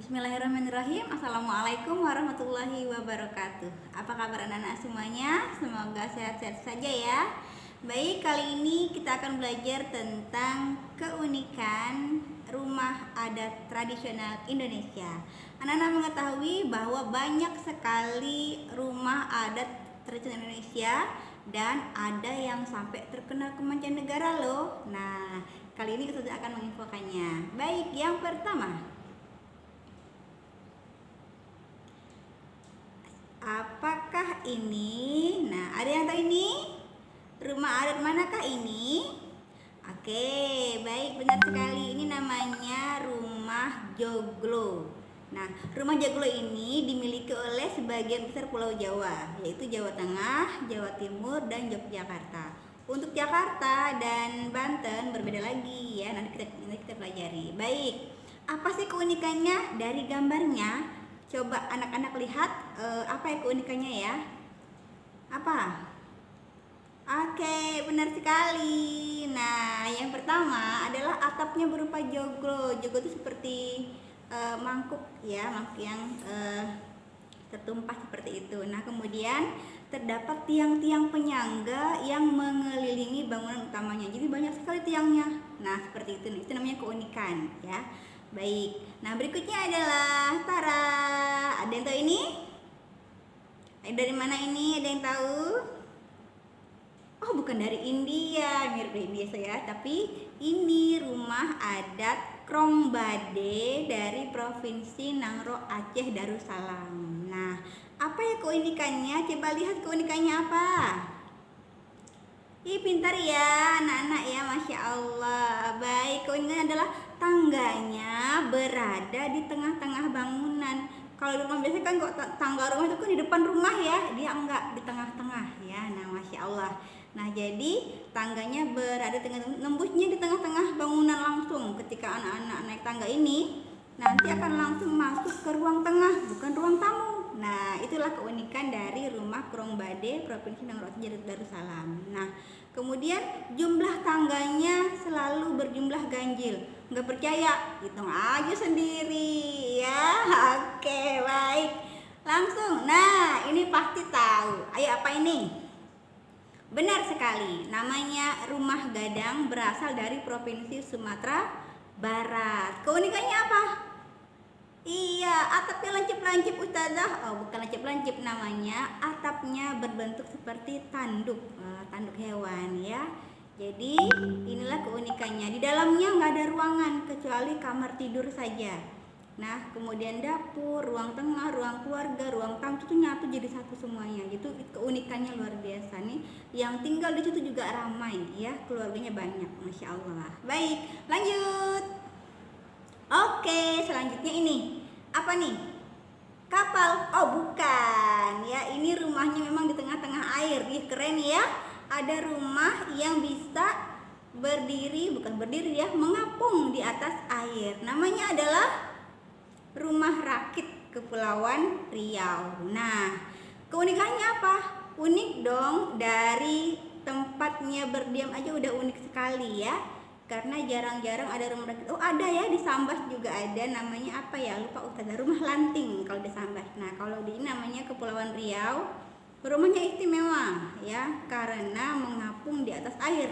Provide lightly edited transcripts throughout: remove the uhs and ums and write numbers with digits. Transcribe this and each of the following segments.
Bismillahirrahmanirrahim. Assalamualaikum warahmatullahi wabarakatuh. Apa kabar anak-anak semuanya? Semoga sehat-sehat saja ya. Baik, kali ini kita akan belajar tentang keunikan rumah adat tradisional Indonesia. Anak-anak mengetahui bahwa banyak sekali rumah adat tradisional Indonesia dan ada yang sampai terkenal ke mancanegara loh. Nah, kali ini kita akan menginfokannya. Baik, yang pertama, apakah ini? Nah, ada yang tahu ini? Rumah adat manakah ini? Oke, baik, benar sekali. Ini namanya rumah joglo. Nah, rumah joglo ini dimiliki oleh sebagian besar Pulau Jawa, yaitu Jawa Tengah, Jawa Timur, dan Yogyakarta. Untuk Jakarta dan Banten berbeda lagi ya. Nanti kita pelajari. Baik, apa sih keunikannya dari gambarnya? Coba anak-anak lihat apa ya keunikannya ya? Apa? Oke, benar sekali. Nah, yang pertama adalah atapnya berupa joglo. Joglo itu seperti mangkuk ya, mangkuk yang tertumpah seperti itu. Nah, kemudian terdapat tiang-tiang penyangga yang mengelilingi bangunan utamanya. Jadi banyak sekali tiangnya. Nah, seperti itu. Itu namanya keunikan ya. Baik, nah berikutnya adalah Tara. Ada yang tahu ini? Dari mana ini? Ada yang tahu? Oh, bukan dari India, mirip dari India saya. Tapi ini rumah adat Krongbade dari Provinsi Nangro, Aceh Darussalam. Nah, apa ya keunikannya? Coba lihat keunikannya apa? Ih, pintar ya anak-anak ya, Masya Allah. Baik, keunikannya adalah tangganya berada di tengah-tengah bangunan. Kalau di rumah biasa kan kok tangga rumah itu kan di depan rumah ya, dia enggak di tengah-tengah ya. Nah, Masya Allah. Nah, jadi tangganya berada nembusnya di tengah-tengah bangunan langsung. Ketika anak-anak naik tangga ini nanti akan langsung masuk ke ruang tengah, bukan ruang tamu. Nah, itulah keunikan dari rumah Krongbade Provinsi Nangro Darussalam. Nah, kemudian jumlah tangganya selalu berjumlah ganjil. Nggak percaya? Hitung aja sendiri ya. Oke, baik. Langsung. Nah, ini pasti tahu. Ayo, apa ini? Benar sekali. Namanya rumah gadang, berasal dari Provinsi Sumatera Barat. Keunikannya apa? Iya, atapnya lancip-lancip Ustazah. Oh, bukan lancip-lancip namanya. Atapnya berbentuk seperti tanduk, tanduk hewan ya. Jadi inilah keunikannya. Di dalamnya nggak ada ruangan kecuali kamar tidur saja. Nah, kemudian dapur, ruang tengah, ruang keluarga, ruang tamu itu nyatu jadi satu semuanya. Itu keunikannya luar biasa nih. Yang tinggal di situ juga ramai ya, keluarganya banyak, Masya Allah. Baik, lanjut. Oke, selanjutnya ini apa nih? Kapal? Oh, bukan ya. Ini rumahnya memang di tengah-tengah air. Ih, keren ya. Ada rumah yang bisa berdiri, bukan berdiri ya, mengapung di atas air. Namanya adalah Rumah Rakit Kepulauan Riau. Nah, keunikannya apa? Unik dong, dari tempatnya berdiam aja udah unik sekali ya. Karena jarang-jarang ada rumah rakit. Oh, ada ya di Sambas juga ada, namanya apa ya? Lupa Ustazah. Rumah Lanting kalau di Sambas. Nah, kalau di ini namanya Kepulauan Riau. Rumahnya istimewa ya karena mengapung di atas air.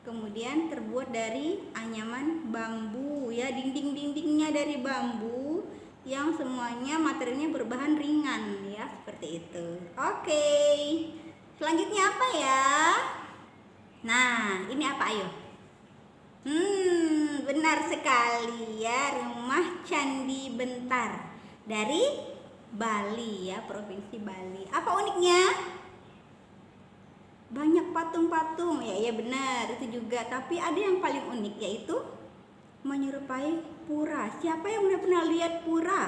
Kemudian terbuat dari anyaman bambu ya, dinding-dindingnya dari bambu yang semuanya materinya berbahan ringan ya, seperti itu. Oke. Selanjutnya apa ya? Nah, ini apa ayo? Benar sekali ya, rumah Candi Bentar dari Bali ya, Provinsi Bali. Apa uniknya? Banyak patung-patung ya, benar itu juga. Tapi ada yang paling unik, yaitu menyerupai pura. Siapa yang udah pernah lihat pura?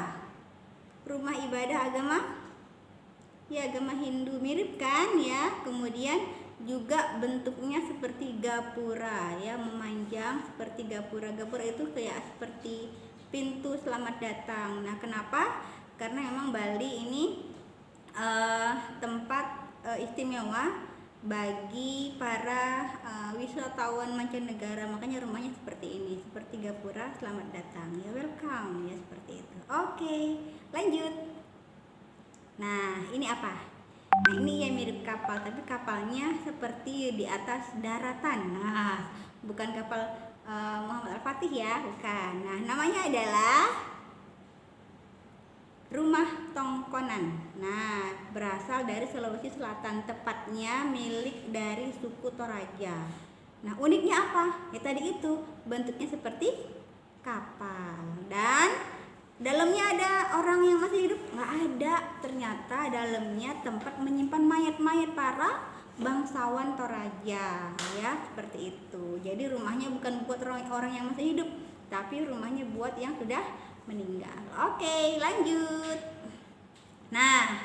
Rumah ibadah agama? Ya, agama Hindu, mirip kan ya. Kemudian juga bentuknya seperti gapura ya, memanjang seperti gapura. Gapura itu kayak seperti pintu selamat datang. Nah, kenapa? Karena memang Bali ini tempat istimewa bagi para wisatawan mancanegara, makanya rumahnya seperti ini, seperti gapura selamat datang ya, welcome ya, seperti itu. Oke, lanjut. Nah, ini apa? Nah, ini ya mirip kapal, tapi kapalnya seperti di atas daratan. Nah, bukan kapal Muhammad Al-Fatih ya, bukan. Nah, namanya adalah Rumah Tongkonan. Nah, berasal dari Sulawesi Selatan, tepatnya milik dari suku Toraja. Nah, uniknya apa? Ya tadi itu, bentuknya seperti kapal. Dan dalamnya ada orang yang masih hidup? Nggak ada. Ternyata dalamnya tempat menyimpan mayat-mayat para bangsawan Toraja, ya seperti itu. Jadi rumahnya bukan buat orang yang masih hidup, tapi rumahnya buat yang sudah meninggal. Oke, lanjut. Nah,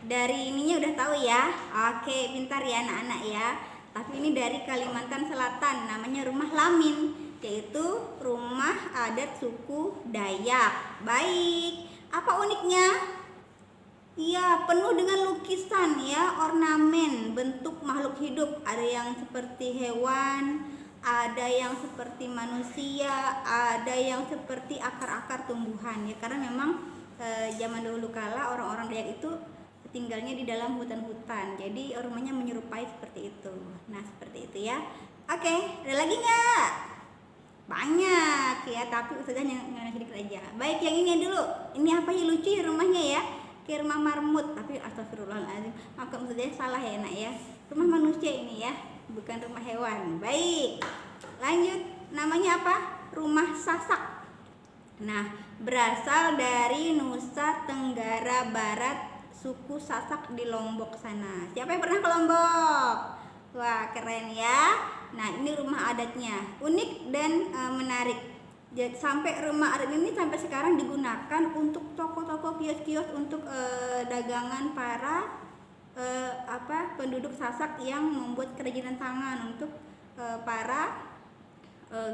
dari ininya udah tahu ya. Oke, pintar ya anak-anak ya. Tapi ini dari Kalimantan Selatan, namanya rumah Lamin, yaitu rumah adat suku Dayak. Baik, apa uniknya? Iya, penuh dengan lukisan ya, ornamen, bentuk makhluk hidup. Ada yang seperti hewan, ada yang seperti manusia, ada yang seperti akar-akar tumbuhan ya, karena memang zaman dahulu kala orang-orang Dayak itu tinggalnya di dalam hutan-hutan, jadi rumahnya menyerupai seperti itu. Nah, seperti itu ya. Oke, ada lagi nggak? Banyak ya, tapi Ustazah yang sedikit aja. Baik, yang ini dulu. Ini apa ya, lucu ya rumahnya ya, kayak rumah marmut, tapi astagfirullahaladzim, maka Ustazah salah ya nak ya, rumah manusia ini ya, bukan rumah hewan. Baik, lanjut. Namanya apa? Rumah Sasak. Nah, berasal dari Nusa Tenggara Barat, suku Sasak di Lombok sana. Siapa yang pernah ke Lombok? Wah, keren ya. Nah, ini rumah adatnya unik dan menarik. Jadi sampai rumah adat ini sampai sekarang digunakan untuk toko-toko, kios-kios, untuk dagangan para penduduk Sasak yang membuat kerajinan tangan untuk para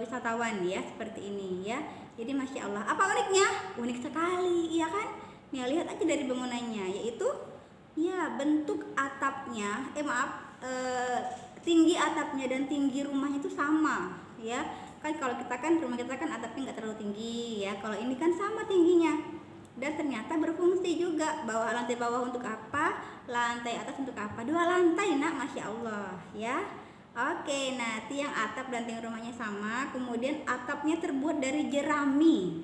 wisatawan ya, seperti ini ya. Jadi masya Allah, apa uniknya? Unik sekali, iya kan? Nih, lihat aja dari bangunannya, yaitu ya bentuk atapnya, tinggi atapnya dan tinggi rumahnya itu sama ya. Kan kalau kita kan rumah kita kan atapnya nggak terlalu tinggi ya, kalau ini kan sama tingginya. Dan ternyata berfungsi juga. Lantai bawah untuk apa, lantai atas untuk apa? 2 lantai nak, masya Allah ya. Oke, nah tiang atap dan tiang rumahnya sama. Kemudian atapnya terbuat dari jerami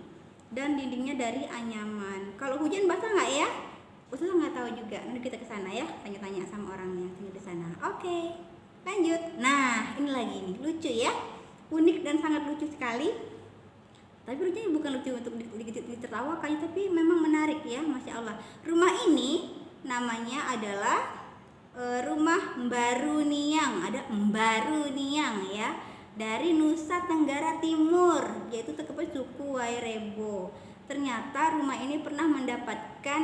dan dindingnya dari anyaman. Kalau hujan basah nggak ya? Ustazah nggak tahu juga. Nanti kita ke sana ya, tanya-tanya sama orangnya tinggal di sana. Oke, lanjut. Nah, ini lagi nih, lucu ya, unik dan sangat lucu sekali. Tapi lucunya bukan lucu untuk ditertawakan, tapi memang menarik ya, masya Allah. Rumah ini namanya adalah rumah Mbaru Niang. Ada Mbaru Niang ya, dari Nusa Tenggara Timur, yaitu terkepung suku Wairebo. Ternyata rumah ini pernah mendapatkan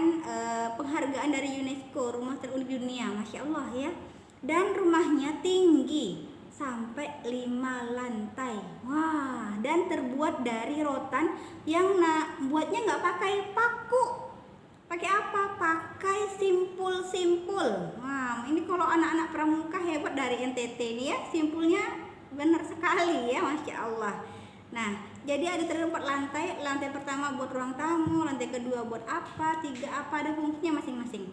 penghargaan dari UNESCO, rumah terunik dunia, masya Allah ya. Dan rumahnya tinggi sampai 5 lantai. Wah, dan terbuat dari rotan yang buatnya nggak pakai paku. Pakai apa? Pakai simpul-simpul. Wah, ini kalau anak-anak pramuka hebat dari NTT ini ya, simpulnya benar sekali ya, masya Allah. Nah, jadi ada 4 lantai. Lantai pertama buat ruang tamu, lantai kedua buat apa, 3 apa, ada fungsinya masing-masing.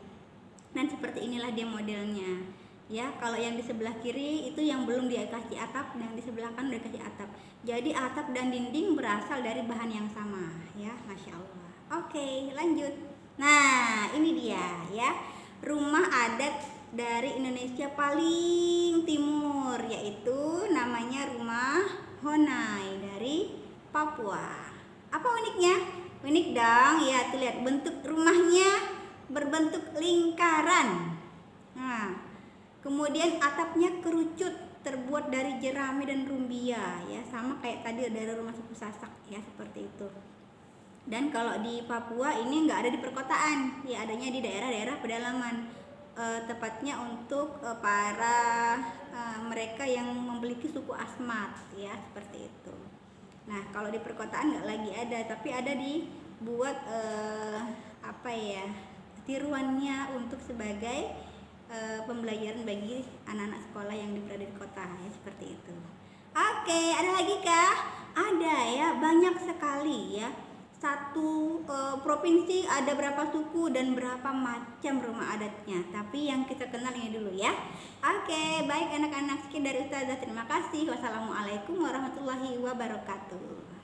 Dan seperti inilah dia modelnya ya. Kalau yang di sebelah kiri itu yang belum dikasih atap, dan di sebelah kanan udah dikasih atap. Jadi atap dan dinding berasal dari bahan yang sama ya, masya Allah. Oke, lanjut. Nah, ini dia ya, rumah adat dari Indonesia paling timur, yaitu namanya rumah Honai dari Papua. Apa uniknya? Unik dong ya, tuh lihat bentuk rumahnya berbentuk lingkaran. Nah, kemudian atapnya kerucut, terbuat dari jerami dan rumbia ya, sama kayak tadi dari rumah suku Sasak ya, seperti itu. Dan kalau di Papua ini nggak ada di perkotaan ya, adanya di daerah-daerah pedalaman, tepatnya untuk para mereka yang memiliki suku Asmat ya, seperti itu. Nah, kalau di perkotaan nggak lagi ada, tapi ada dibuat tiruannya untuk sebagai pembelajaran bagi anak-anak sekolah yang berada di kota ya, seperti itu. Oke, ada lagi kah? Ada ya, banyak sekali ya. satu provinsi ada berapa suku dan berapa macam rumah adatnya, tapi yang kita kenal ini dulu ya. Oke, baik anak-anak, sekian dari Ustazah, terima kasih. Wassalamualaikum warahmatullahi wabarakatuh.